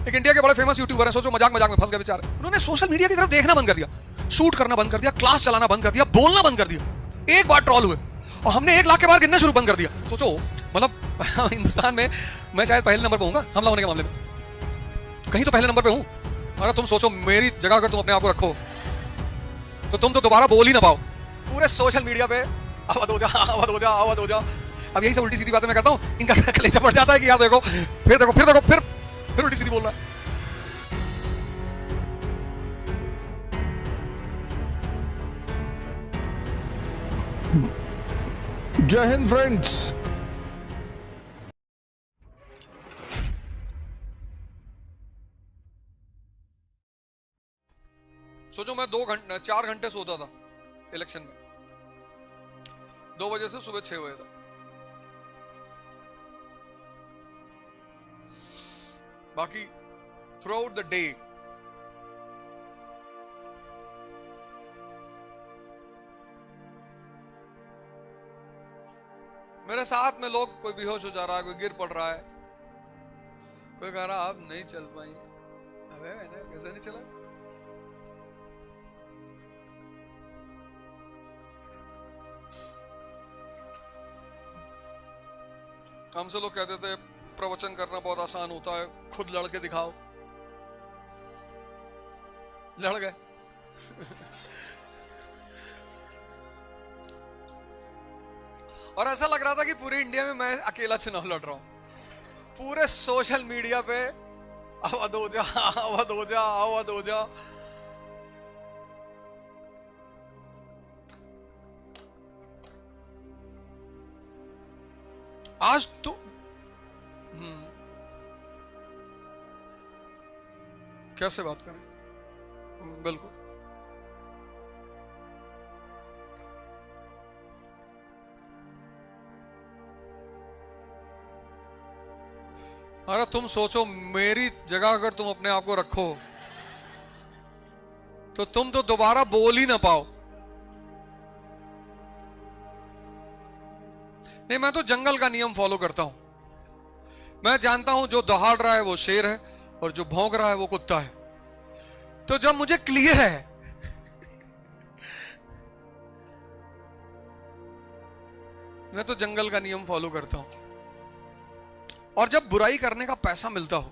एक इंडिया के बड़े फेमस यूट्यूबर हैं, सोचो मजाक मजाक में फंस गए बेचारे। उन्होंने सोशल मीडिया की तरफ देखना बंद कर दिया, शूट करना बंद कर दिया, क्लास चलाना बंद कर दिया, बोलना बंद कर दिया। एक बार ट्रॉल हुए और हमने 1 लाख के बार गिनना शुरू बंद कर दिया। सोचो मतलब हिंदुस्तान में मैं शायद पहले नंबर पे होऊंगा हमला होने के मामले में, कहीं तो पहले नंबर पे हूं। अरे तुम सोचो मेरी जगह अगर तुम अपने आप को रखो तो तुम तो दोबारा बोल ही ना पाओ पूरे सोशल मीडिया पे। अवध हो जा, अवध हो जा, अवध हो जा। अब यही सब उल्टी सीधी बातें मैं करता हूं, इनका कलेजा पड़ जाता है कि यार देखो फिर देखो फिर देखो फिर उल्टी सीधी बोल रहा है। जय हिंद फ्रेंड्स। सोचो मैं 4 घंटे सोता था इलेक्शन में, 2 बजे से सुबह 6 बजे तक। बाकी थ्रू आउट द डे मेरे साथ में लोग, कोई बेहोश हो जा रहा है, कोई गिर पड़ रहा है, कोई कह रहा अब नहीं चल पाई। अबे मैंने कैसे नहीं चला? हमसे लोग कहते थे प्रवचन करना बहुत आसान होता है, खुद लड़ के दिखाओ। लड़ गए और ऐसा लग रहा था कि पूरे इंडिया में मैं अकेला चुनाव लड़ रहा हूं। पूरे सोशल मीडिया पे अवध हो जा, अवध हो जा, अवध हो जा। आज तो कैसे बात करें? बिल्कुल अरे तुम सोचो मेरी जगह अगर तुम अपने आप को रखो तो तुम तो दोबारा बोल ही ना पाओ। नहीं, मैं तो जंगल का नियम फॉलो करता हूं। मैं जानता हूं जो दहाड़ रहा है वो शेर है और जो भौंक रहा है वो कुत्ता है। तो जब मुझे क्लियर है मैं तो जंगल का नियम फॉलो करता हूं। और जब बुराई करने का पैसा मिलता हो,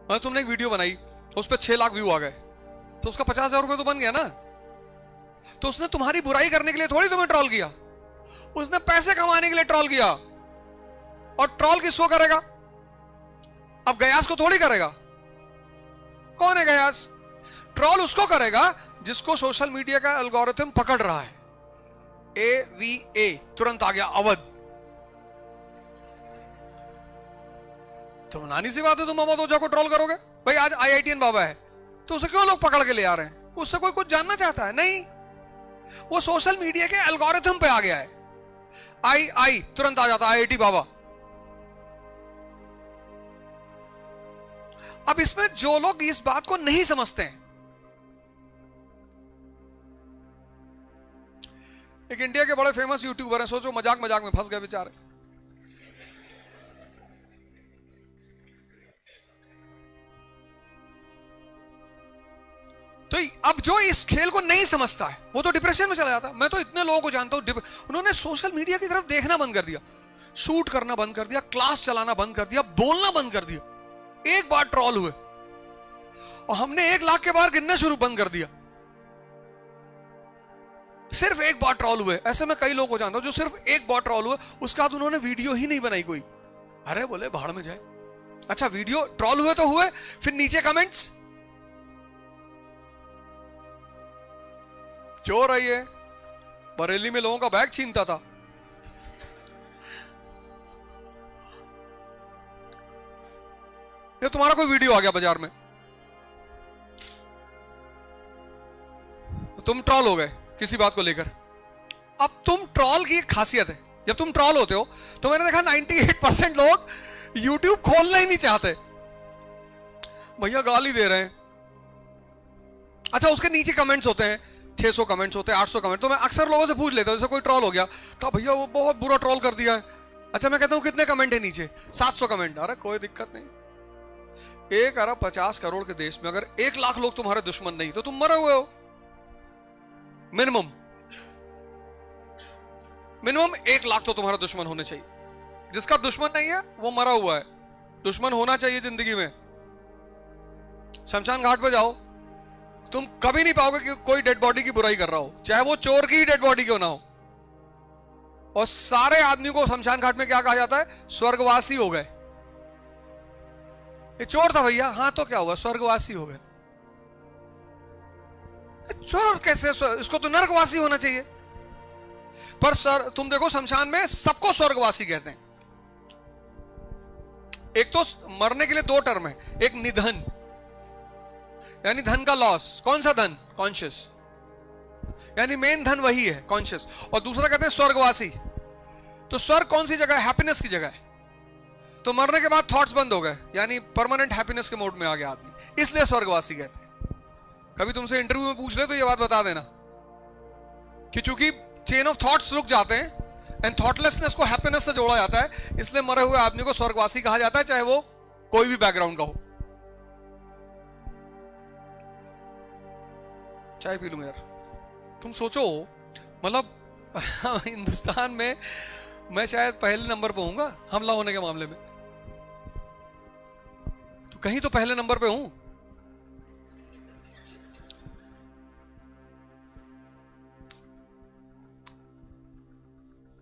मतलब तुमने एक वीडियो बनाई उस पर 6 लाख व्यू आ गए तो उसका 50,000 रुपए तो बन गया ना। तो उसने तुम्हारी बुराई करने के लिए थोड़ी तुम्हें ट्रोल किया, उसने पैसे कमाने के लिए ट्रोल किया। और ट्रोल किसको करेगा? अब गयास को थोड़ी करेगा। कौन है गयास? ट्रोल उसको करेगा जिसको सोशल मीडिया का एल्गोरिथम पकड़ रहा है। AVA तुरंत आ गया अवध। तो नानी सी बात है, तुम अवध ओझा को ट्रोल करोगे? भाई आज IITN बाबा है तो उसे क्यों लोग पकड़ के ले आ रहे हैं? उससे कोई कुछ जानना चाहता है? नहीं, वो सोशल मीडिया के एल्गोरिथम पे आ गया है। आई तुरंत आ जाता है IIT बाबा। अब इसमें जो लोग इस बात को नहीं समझते हैं, एक इंडिया के बड़े फेमस यूट्यूबर हैं, सोचो मजाक मजाक में फंस गए बेचारे। तो अब जो इस खेल को नहीं समझता है वो तो डिप्रेशन में चला जाता है। मैं तो इतने लोगों को जानता हूं, उन्होंने सोशल मीडिया की तरफ देखना बंद कर दिया, शूट करना बंद कर दिया, क्लास चलाना बंद कर दिया, बोलना बंद कर दिया। एक बार ट्रॉल हुए और हमने 1 लाख के बार गिनना शुरू बंद कर दिया। सिर्फ एक बार ट्रॉल हुए। ऐसे मैं कई लोगों को जानता हूं जो सिर्फ एक बार ट्रॉल हुए, उसके बाद उन्होंने वीडियो ही नहीं बनाई कोई। अरे बोले भाड़ में जाए। अच्छा वीडियो ट्रॉल हुए तो हुए, फिर नीचे कमेंट्स चोर है ये, बरेली में लोगों का बैग छीनता था। ये तुम्हारा कोई वीडियो आ गया बाजार में, तुम ट्रॉल हो गए किसी बात को लेकर। अब तुम ट्रॉल की एक खासियत है, जब तुम ट्रॉल होते हो तो मैंने देखा 98% लोग YouTube खोलना ही नहीं चाहते। भैया गाली दे रहे हैं। अच्छा उसके नीचे कमेंट्स होते हैं, 600 कमेंट्स होते हैं, 800 कमेंट। तो मैं अक्सर लोगों से पूछ लेता हूं, जैसे कोई ट्रॉल हो गया तो भैया वो बहुत बुरा ट्रॉल कर दिया है। अच्छा मैं कहता हूं कितने कमेंट है नीचे? 700 कमेंट। अरे कोई दिक्कत नहीं, 1 अरब 50 करोड़ के देश में अगर 1 लाख लोग तुम्हारे दुश्मन नहीं तो तुम मरे हुए हो। मिनिमम 1 लाख तो तुम्हारा दुश्मन होने चाहिए। जिसका दुश्मन नहीं है वो मरा हुआ है। दुश्मन होना चाहिए जिंदगी में। शमशान घाट पे जाओ, तुम कभी नहीं पाओगे कि कोई डेड बॉडी की बुराई कर रहा हो, चाहे वो चोर की ही डेड बॉडी क्यों ना हो। और सारे आदमी को शमशान घाट में क्या कहा जाता है? स्वर्गवासी हो गए। ये चोर था भैया, हाँ तो क्या हुआ, स्वर्गवासी हो गए। चोर कैसे? इसको तो नरकवासी होना चाहिए। पर सर तुम देखो शमशान में सबको स्वर्गवासी कहते हैं। एक तो मरने के लिए 2 टर्म है, एक निधन यानी धन का लॉस। कौन सा धन? कॉन्शियस, यानी मेन धन वही है कॉन्शियस। और दूसरा कहते हैं स्वर्गवासी। तो स्वर्ग कौन सी जगह है? हैप्पीनेस की जगह है। तो मरने के बाद थॉट्स बंद हो गए, यानी परमानेंट हैप्पीनेस के मोड में आ गया आदमी, इसलिए स्वर्गवासी कहते हैं। कभी तुमसे इंटरव्यू में पूछ ले तो ये बात बता देना कि चूंकि चेन ऑफ थॉट्स रुक जाते हैं एंड थॉटलेसनेस को हैप्पीनेस से जोड़ा जाता है, इसलिए मरे हुए आदमी को स्वर्गवासी कहा जाता है, चाहे वो कोई भी बैकग्राउंड का हो। चाय पी लूं यार। तुम सोचो, मतलब हिंदुस्तान में मैं शायद पहले नंबर पे हूंगा हमला होने के मामले में, तो कहीं तो पहले नंबर पे हूं।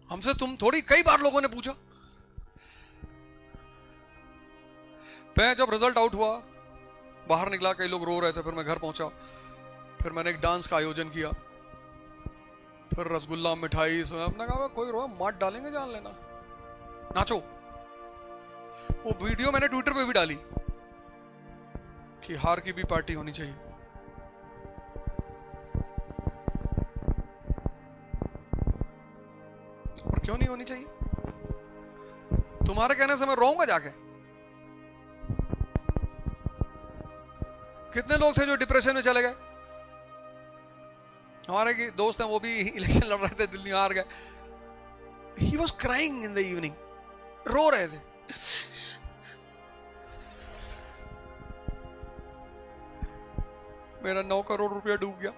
हमसे तुम थोड़ी, कई बार लोगों ने पूछा। मैं जब रिजल्ट आउट हुआ, बाहर निकला, कई लोग रो रहे थे, फिर मैं घर पहुंचा, फिर मैंने एक डांस का आयोजन किया, फिर रसगुल्ला मिठाई, अपने कहा कोई रो मार डालेंगे, जान लेना, नाचो। वो वीडियो मैंने ट्विटर पे भी डाली कि हार की भी पार्टी होनी चाहिए। और क्यों नहीं होनी चाहिए? तुम्हारे कहने से मैं रोऊंगा जाके? कितने लोग थे जो डिप्रेशन में चले गए? हमारे दोस्त हैं, वो भी इलेक्शन लड़ रहे थे, दिल्ली हार गए। He was crying in the evening, रो रहे थे। मेरा 9 करोड़ रुपया डूब गया।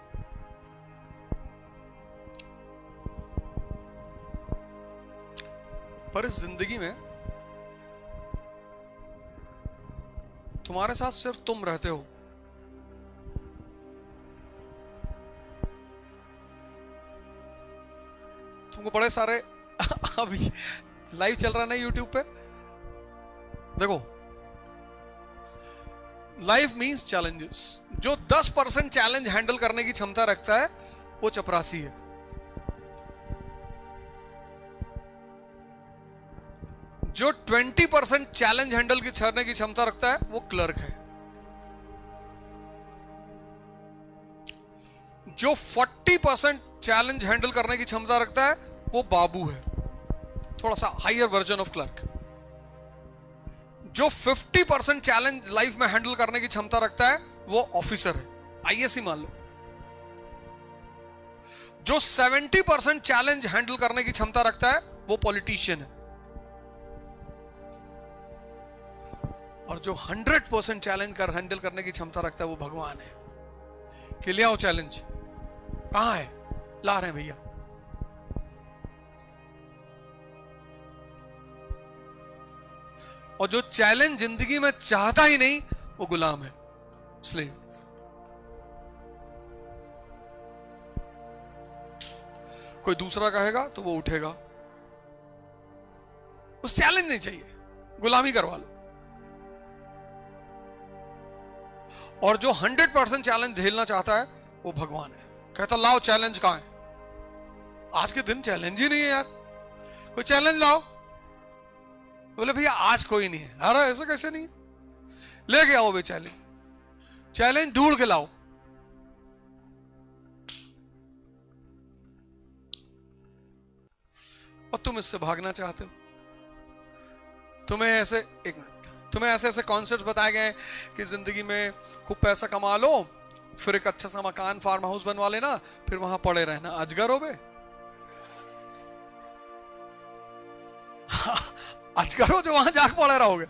पर इस जिंदगी में तुम्हारे साथ सिर्फ तुम रहते हो। तुमको बड़े सारे अभी लाइव चल रहा है ना यूट्यूब पे, देखो, लाइफ मींस चैलेंजेस। जो 10% चैलेंज हैंडल करने की क्षमता रखता है वो चपरासी है। जो 20% चैलेंज हैंडल करने की क्षमता रखता है वो क्लर्क है। जो 40% चैलेंज हैंडल करने की क्षमता रखता है वो बाबू है, थोड़ा सा हायर वर्जन ऑफ क्लर्क। जो 50% चैलेंज लाइफ में हैंडल करने की क्षमता रखता है वो ऑफिसर है, आईएएस ही मान लो। जो 70% चैलेंज हैंडल करने की क्षमता रखता है वो पॉलिटिशियन है। और जो 100% चैलेंज हैंडल करने की क्षमता रखता है वो भगवान है। कि ले आओ चैलेंज, कहां है? ला रहे हैं भैया। और जो चैलेंज जिंदगी में चाहता ही नहीं वो गुलाम है, स्लेव। कोई दूसरा कहेगा तो वो उठेगा। उस चैलेंज नहीं चाहिए, गुलामी करवा लो। और जो 100% चैलेंज झेलना चाहता है वो भगवान है। कहता लाओ चैलेंज कहां है? आज के दिन चैलेंज ही नहीं है यार, कोई चैलेंज लाओ। बोले भैया आज कोई नहीं है। अरे ऐसा कैसे नहीं? लेके आओ भाई चैलेंज, चैलेंज ढूंढ के लाओ। और तुम इससे भागना चाहते हो। तुम्हें ऐसे, एक मिनट, तुम्हें ऐसे ऐसे कॉन्सेप्ट्स बताए गए कि जिंदगी में खूब पैसा कमा लो, फिर एक अच्छा सा मकान, फार्म हाउस बनवा लेना, फिर वहां पड़े रहना, अजगर हो बे। अजगर हो जो वहां जाके पड़े रहोगे।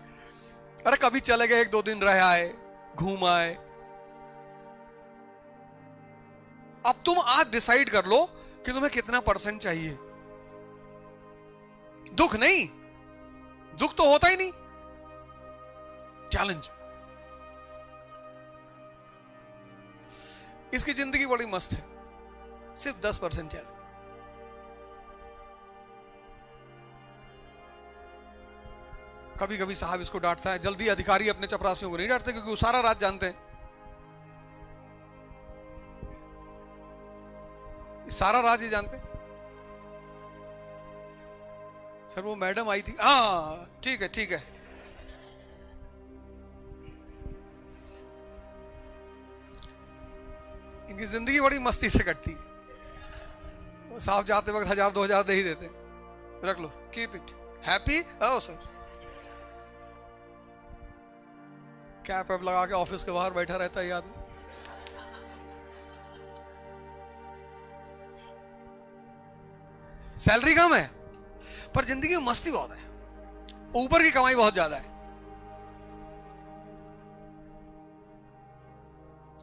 अरे कभी चले गए, 1-2 दिन रह आए, घूम आए। अब तुम आज डिसाइड कर लो कि तुम्हें कितना % चाहिए। दुख नहीं, दुख तो होता ही नहीं, चैलेंज। इसकी जिंदगी बड़ी मस्त है, सिर्फ 10% चैलेंज। कभी कभी साहब इसको डांटता है, जल्दी अधिकारी अपने चपरासियों को नहीं डांटते क्योंकि वो सारा राज जानते हैं। सारा राज ही जानते। सर वो मैडम आई थी, हाँ ठीक है ठीक है। इनकी जिंदगी बड़ी मस्ती से कटती है। साहब जाते वक्त 1000-2000 दे ही देते, रख लो, कीप इट हैप्पी। ओ सर, कैप वैप लगा के ऑफिस के बाहर बैठा रहता है आदमी। सैलरी कम है पर जिंदगी में मस्ती बहुत है, ऊपर की कमाई बहुत ज्यादा है।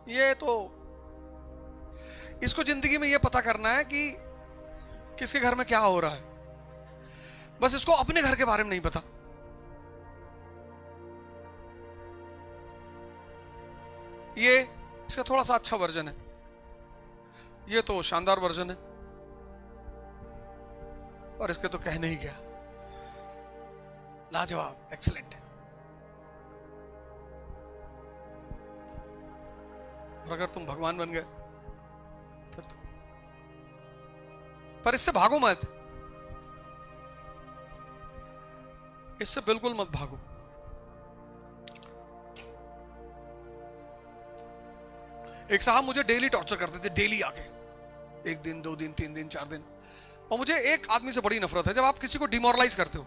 ये तो इसको जिंदगी में ये पता करना है कि किसके घर में क्या हो रहा है, बस इसको अपने घर के बारे में नहीं पता। ये इसका थोड़ा सा अच्छा वर्जन है, ये तो शानदार वर्जन है, और इसके तो कहने ही क्या, लाजवाब, एक्सीलेंट है। और अगर तुम भगवान बन गए फिर तो, पर इससे भागो मत, इससे बिल्कुल मत भागो। एक साहब मुझे डेली टॉर्चर करते थे, डेली आके, 1 दिन 2 दिन 3 दिन 4 दिन। और मुझे एक आदमी से बड़ी नफरत है, जब आप किसी को डिमोरलाइज करते हो।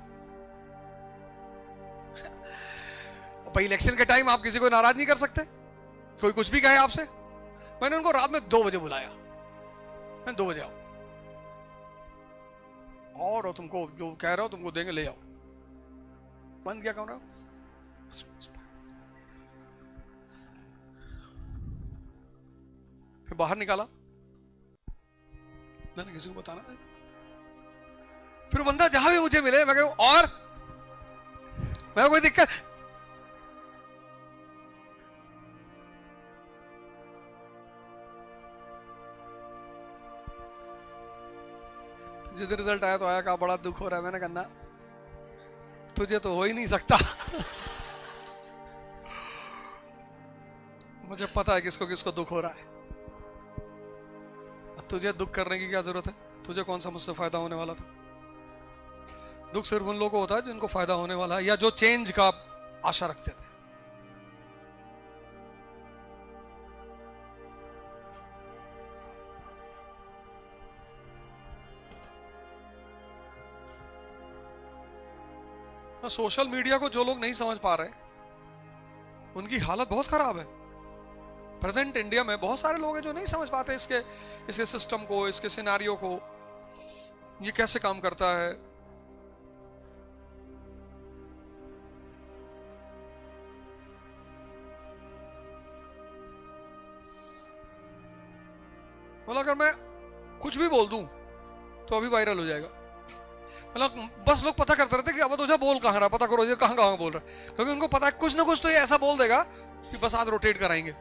भाई इलेक्शन के टाइम आप किसी को नाराज नहीं कर सकते, कोई कुछ भी कहे आपसे। मैंने उनको रात में 2 बजे बुलाया, मैं 2 बजे आओ, और तुमको जो कह रहे हो तुमको देंगे, ले आओ। बंद क्या कमरा, फिर बाहर निकाला, मैंने किसी को बताना नहीं। फिर वो बंदा जहां भी मुझे मिले मैं कहूं, और मैं कोई दिक्कत, जिस रिजल्ट आया तो आया, का बड़ा दुख हो रहा है। मैंने कहा ना, तुझे तो हो ही नहीं सकता। मुझे पता है किसको किसको दुख हो रहा है, तुझे दुख करने की क्या जरूरत है, तुझे कौन सा मुझसे फायदा होने वाला था। दुख सिर्फ उन लोगों को होता है जिनको फायदा होने वाला है, या जो चेंज का आशा रखते थे। सोशल मीडिया को जो लोग नहीं समझ पा रहे, उनकी हालत बहुत खराब है। प्रेजेंट इंडिया में बहुत सारे लोग हैं जो नहीं समझ पाते इसके सिस्टम को, इसके सिनारियो को, ये कैसे काम करता है। मतलब अगर मैं कुछ भी बोल दूं तो अभी वायरल हो जाएगा। मतलब बस लोग पता करते रहते कि अब तो बोल कहां रहा, पता करो ये कहां कहां बोल रहा है, क्योंकि उनको पता है कुछ ना कुछ तो ये ऐसा बोल देगा कि बस आज रोटेट कराएंगे।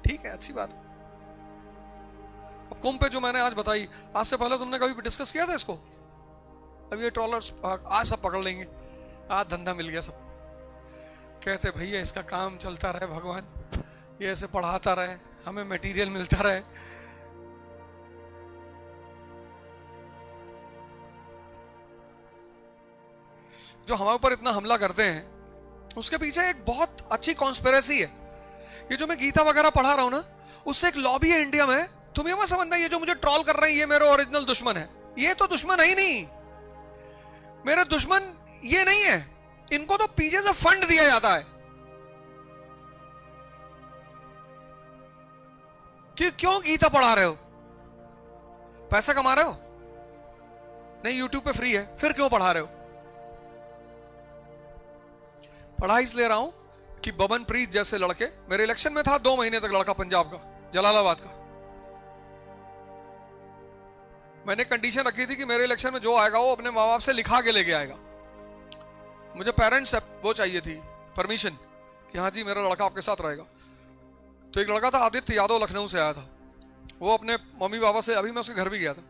ठीक है, अच्छी बात। अब कुंभ पे जो मैंने आज बताई, आज से पहले तुमने कभी डिस्कस किया था इसको? अब ये ट्रॉलर्स आज सब पकड़ लेंगे, आज धंधा मिल गया सब। कहते भैया इसका काम चलता रहे, भगवान ये ऐसे पढ़ाता रहे, हमें मटेरियल मिलता रहे। जो हमारे ऊपर इतना हमला करते हैं उसके पीछे एक बहुत अच्छी कॉन्स्पिरेसी है। ये जो मैं गीता वगैरह पढ़ा रहा हूं ना, उससे एक लॉबी है इंडिया में। तुम ये मत समझना ये जो मुझे ट्रोल कर रहे हैं ये मेरे ओरिजिनल दुश्मन है। ये तो दुश्मन है ही नहीं, मेरे दुश्मन ये नहीं है, इनको तो पीछे से फंड दिया जाता है कि क्यों गीता पढ़ा रहे हो, पैसा कमा रहे हो, नहीं यूट्यूब पे फ्री है, फिर क्यों पढ़ा रहे हो? पढ़ा इसलिए रहा हूं कि बबन प्रीत जैसे लड़के, मेरे इलेक्शन में था 2 महीने तक लड़का पंजाब का, जलालाबाद का, मैंने कंडीशन रखी थी कि मेरे इलेक्शन में जो आएगा वो अपने माँ बाप से लिखा के लेके आएगा। मुझे पेरेंट्स वो चाहिए थी परमिशन कि हाँ जी मेरा लड़का आपके साथ रहेगा। तो एक लड़का था आदित्य यादव, लखनऊ से आया था, वो अपने मम्मी पापा से, अभी मैं उसके घर भी गया था।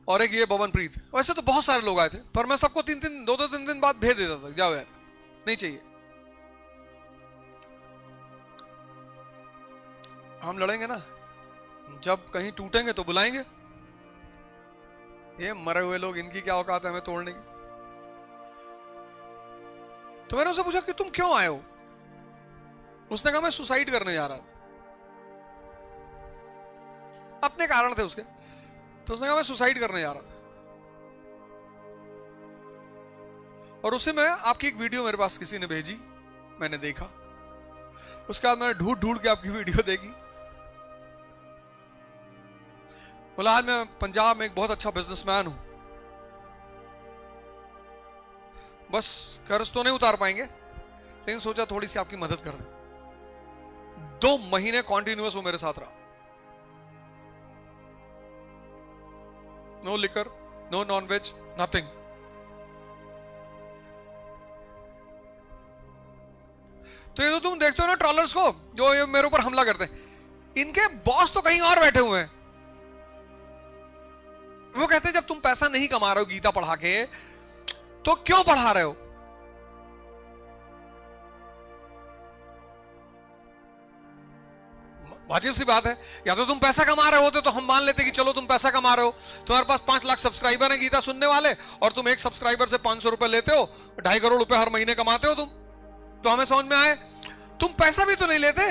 और एक ये बबन प्रीत, वैसे तो बहुत सारे लोग आए थे, पर मैं सबको 3 दिन बाद भेज देता था, जाओ यार नहीं चाहिए। हम लड़ेंगे ना, जब कहीं टूटेंगे तो बुलाएंगे। ये मरे हुए लोग, इनकी क्या औकात है हमें तोड़ने की। तो मैंने उससे पूछा कि तुम क्यों आए हो? उसने कहा मैं सुसाइड करने जा रहा था। अपने कारण थे उसके, तो उसने कहा मैं सुसाइड करने जा रहा था। और उसे मैं आपकी एक वीडियो मेरे पास किसी ने भेजी, मैंने देखा, उसके बाद मैंने ढूंढ ढूंढ के आपकी वीडियो देखी। बोला आज मैं पंजाब में एक बहुत अच्छा बिजनेसमैन हूं, बस कर्ज तो नहीं उतार पाएंगे, लेकिन सोचा थोड़ी सी आपकी मदद कर दें। 2 महीने कॉन्टिन्यूअस वो मेरे साथ रहा, no liquor, no non veg, nothing. तो ये तो तुम देखते हो ना ट्रॉलर्स को, जो ये मेरे ऊपर हमला करते हैं, इनके बॉस तो कहीं और बैठे हुए हैं। वो कहते हैं जब तुम पैसा नहीं कमा रहे हो गीता पढ़ा के, तो क्यों पढ़ा रहे हो? वाजिब सी बात है, या तो तुम पैसा कमा रहे होते तो हम मान लेते कि चलो तुम पैसा कमा रहे हो, तुम्हारे पास 5 लाख सब्सक्राइबर हैं गीता सुनने वाले, और तुम एक सब्सक्राइबर से 500 रुपए लेते हो, 2.5 करोड़ रुपए हर महीने कमाते हो तुम, तो हमें समझ में आए तुम पैसा भी तो नहीं लेते,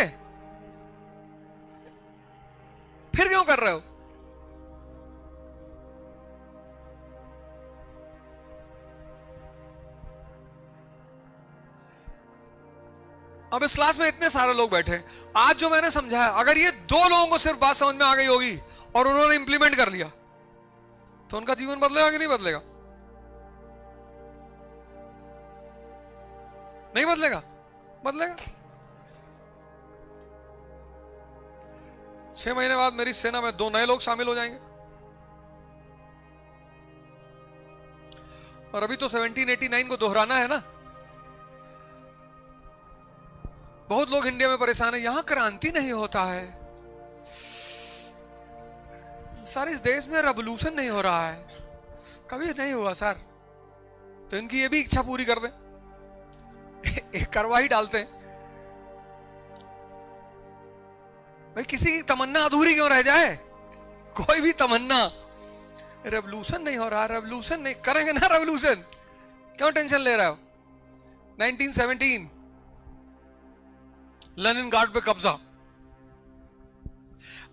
फिर क्यों कर रहे हो? अब इस क्लास में इतने सारे लोग बैठे, आज जो मैंने समझाया, अगर ये 2 लोगों को सिर्फ बात समझ में आ गई होगी और उन्होंने इंप्लीमेंट कर लिया, तो उनका जीवन बदलेगा कि नहीं बदलेगा? नहीं बदलेगा? बदलेगा। 6 महीने बाद मेरी सेना में 2 नए लोग शामिल हो जाएंगे, और अभी तो 1789 को दोहराना है ना। बहुत लोग इंडिया में परेशान है, यहां क्रांति नहीं होता है, सर इस देश में रेवोल्यूशन नहीं हो रहा है, कभी नहीं हुआ सर। तो इनकी ये भी इच्छा पूरी कर दें, एक करवा ही डालते हैं भाई, किसी की तमन्ना अधूरी क्यों रह जाए? कोई भी तमन्ना, रेवोल्यूशन नहीं हो रहा, रेवोल्यूशन नहीं करेंगे ना, रेवोल्यूशन क्यों टेंशन ले रहे हो? 1917 लेनिनग्राड पे कब्जा।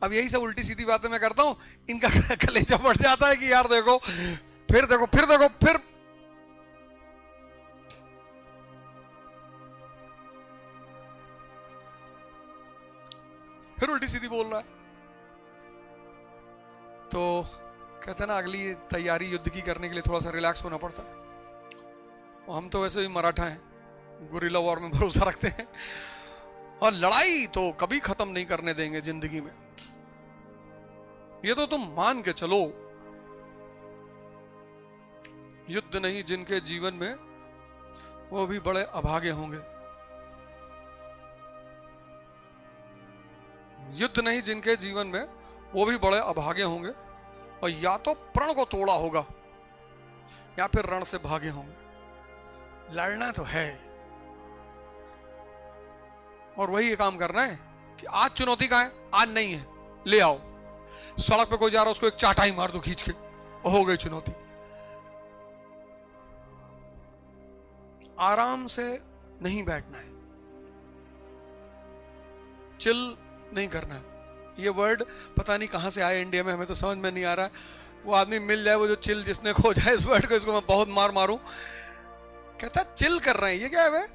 अब यही सब उल्टी सीधी बातें मैं करता हूं, इनका कलेजा बढ़ जाता है कि यार देखो, फिर देखो, फिर देखो, फिर उल्टी सीधी बोल रहा है। तो कहते हैं ना, अगली तैयारी युद्ध की करने के लिए थोड़ा सा रिलैक्स होना पड़ता है, और हम तो वैसे भी मराठा हैं, गुरिल्ला वॉर में भरोसा रखते हैं, और लड़ाई तो कभी खत्म नहीं करने देंगे जिंदगी में, ये तो तुम मान के चलो। युद्ध नहीं जिनके जीवन में, वो भी बड़े अभागे होंगे। युद्ध नहीं जिनके जीवन में, वो भी बड़े अभागे होंगे, और या तो प्रण को तोड़ा होगा या फिर रण से भागे होंगे। लड़ना तो है, और वही ये काम करना है कि आज चुनौती का है, आज नहीं है, ले आओ। सड़क पे कोई जा रहा है, उसको एक चाटा ही मार दो खींच के, हो गई चुनौती। आराम से नहीं बैठना है, चिल नहीं करना है। ये वर्ड पता नहीं कहां से आया इंडिया में, हमें तो समझ में नहीं आ रहा है। वो आदमी मिल जाए, वो जो चिल जिसने खोजा है इस वर्ड को, इसको मैं बहुत मार मारूं। कहता चिल कर रहे हैं, ये क्या है वे?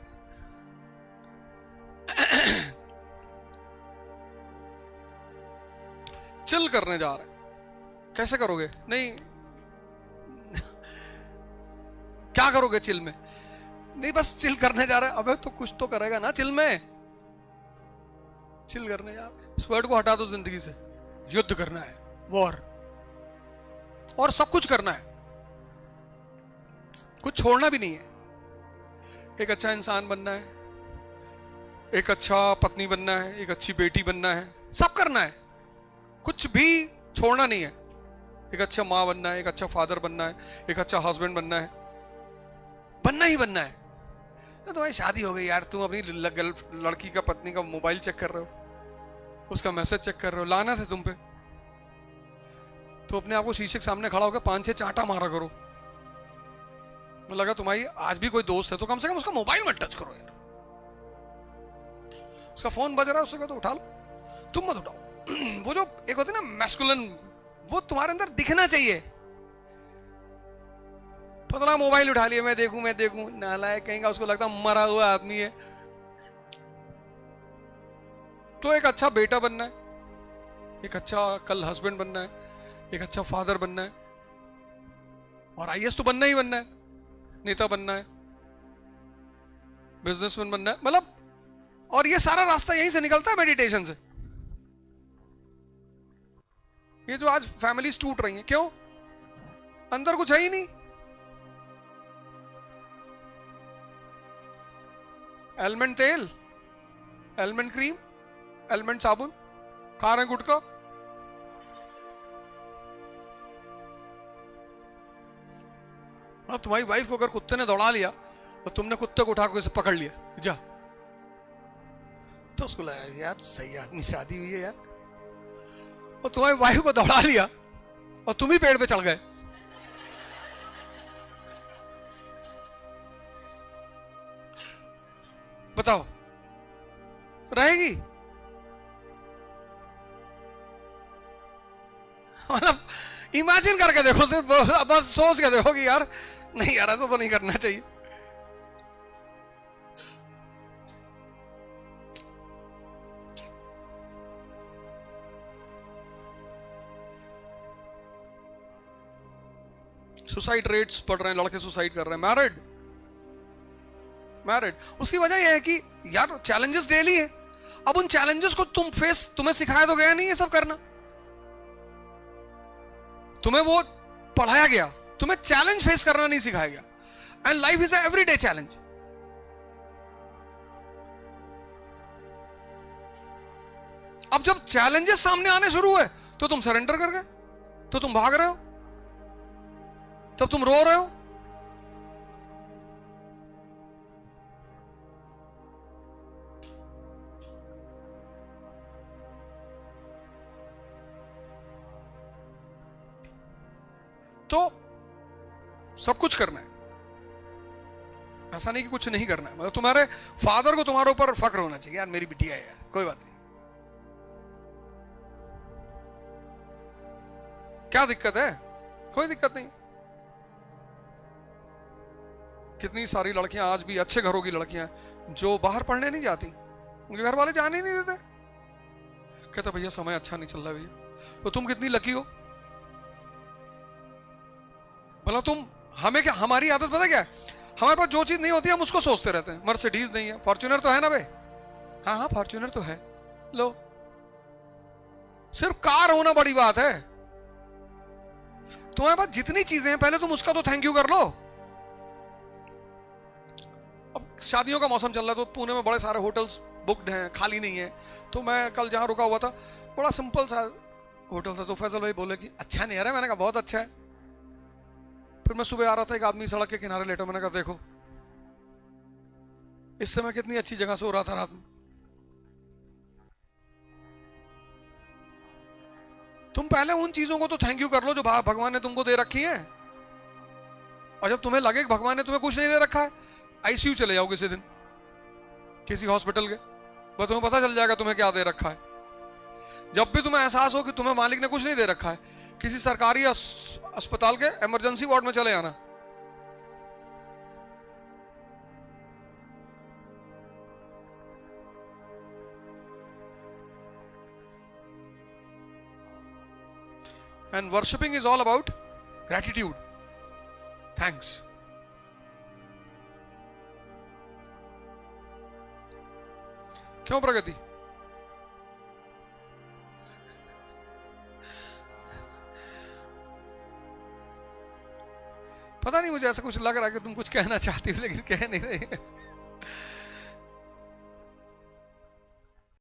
चिल करने जा रहे हैं, कैसे करोगे? नहीं क्या करोगे चिल में? नहीं बस चिल करने जा रहे हैं। अबे तो कुछ तो करेगा ना चिल में। चिल करने जा रहे हैं। इस वर्ड को हटा दो जिंदगी से। युद्ध करना है, वॉर, और सब कुछ करना है, कुछ छोड़ना भी नहीं है। एक अच्छा इंसान बनना है, एक अच्छा पत्नी बनना है, एक अच्छी बेटी बनना है, सब करना है, कुछ भी छोड़ना नहीं है। एक अच्छा माँ बनना है, एक अच्छा फादर बनना है, एक अच्छा हस्बैंड बनना है, बनना ही बनना है। तो तुम्हारी शादी हो गई यार, तुम अपनी लड़की का, पत्नी का मोबाइल चेक कर रहे हो, उसका मैसेज चेक कर रहे हो, लानत है तुम पे। तो अपने आप को शीशे के सामने खड़ा होकर 5-6 चांटा मारा करो। मुझे लगा तुम्हारी आज भी कोई दोस्त है तो कम से कम उसका मोबाइल मत टच करो यार। उसका फोन बज रहा है, उससे कहो तो उठा लो, तुम मत उठाओ। वो जो एक होती है ना मैस्कुलिन, वो तुम्हारे अंदर दिखना चाहिए। पता मोबाइल उठा लिया, मैं देखूं, नालायक कहेंगे, उसको लगता मरा हुआ आदमी है। तो एक अच्छा बेटा बनना है, एक अच्छा कल हस्बैंड बनना है, एक अच्छा फादर बनना है, और आईएएस तो बनना ही बनना है, नेता बनना है, बिजनेसमैन बनना है, मतलब। और ये सारा रास्ता यहीं से निकलता है, मेडिटेशन से। ये जो आज फैमिलीज टूट रही हैं, क्यों? अंदर कुछ है ही नहीं। एलमंड तेल, एलमंड क्रीम, एलमंड साबुन, खा रहे हैं गुटखा। अब तुम्हारी वाइफ को अगर कुत्ते ने दौड़ा लिया और तुमने कुत्ते को उठा के उसे पकड़ लिया, जा, तो उसको लगा यार सही आदमी शादी हुई है यार। और तुम्हारी वाइफ को दौड़ा लिया और तुम ही पेड़ पे चढ़ गए, बताओ रहेगी? मतलब इमेजिन करके देखो, सिर्फ बस सोच के देखो कि यार नहीं यार ऐसा तो नहीं करना चाहिए। सुसाइड रेट्स बढ़ रहे हैं, लड़के सुसाइड कर रहे हैं, मैरिड। उसकी वजह यह है कि यार चैलेंजेस डेली है। अब उन चैलेंजेस को तुम्हें सिखाया तो गया नहीं ये सब करना, तुम्हें वो पढ़ाया गया, तुम्हें चैलेंज फेस करना नहीं सिखाया गया। And life is everyday challenge. अब जब चैलेंजेस सामने आने शुरू हुए तो तुम सरेंडर कर गए, तो तुम भाग रहे हो, तब तुम रो रहे हो। तो सब कुछ करना है, ऐसा नहीं कि कुछ नहीं करना है। मतलब तुम्हारे फादर को तुम्हारे ऊपर फक्र होना चाहिए, यार मेरी बिटिया है यार, कोई बात नहीं, क्या दिक्कत है? कोई दिक्कत नहीं। कितनी सारी लड़कियां आज भी अच्छे घरों की लड़कियां जो बाहर पढ़ने नहीं जाती, उनके घर वाले जाने ही नहीं देते, कहते भैया समय अच्छा नहीं चल रहा भैया। तो तुम कितनी लकी हो। मतलब तुम, हमें क्या, हमारी आदत पता क्या है, हमारे पास जो चीज नहीं होती हम उसको सोचते रहते हैं। मर्सिडीज नहीं है, फॉर्च्यूनर तो है ना बे, हाँ फॉर्च्यूनर तो है, लो। सिर्फ कार होना बड़ी बात है। तुम्हारे पास जितनी चीजें हैं पहले तुम उसका तो थैंक यू कर लो। अब शादियों का मौसम चल रहा है तो पुणे में बड़े सारे होटल्स बुक्ड हैं, खाली नहीं है। तो मैं कल जहां रुका हुआ था बड़ा सिंपल सा होटल था, तो फैसल भाई बोले कि अच्छा नहीं आ रहा है, मैंने कहा बहुत अच्छा है। फिर मैं सुबह आ रहा था, एक आदमी सड़क के किनारे लेटा, मैंने कहा देखो इस समय कितनी अच्छी जगह सो रहा था रात में। तुम पहले उन चीजों को तो थैंक यू कर लो जो भगवान ने तुमको दे रखी है। और जब तुम्हें लगे कि भगवान ने तुम्हें कुछ नहीं दे रखा है, आईसीयू चले जाओ किसी दिन, किसी हॉस्पिटल के, बस तुम्हें पता चल जाएगा तुम्हें क्या दे रखा है। जब भी तुम्हें एहसास हो कि तुम्हें मालिक ने कुछ नहीं दे रखा है, किसी सरकारी अस्पताल के इमरजेंसी वार्ड में चले आना। And worshipping is all about gratitude, thanks. क्यों प्रगति? पता नहीं, मुझे ऐसा कुछ लग रहा है कि तुम कुछ कहना चाहती हो लेकिन कह नहीं रहे।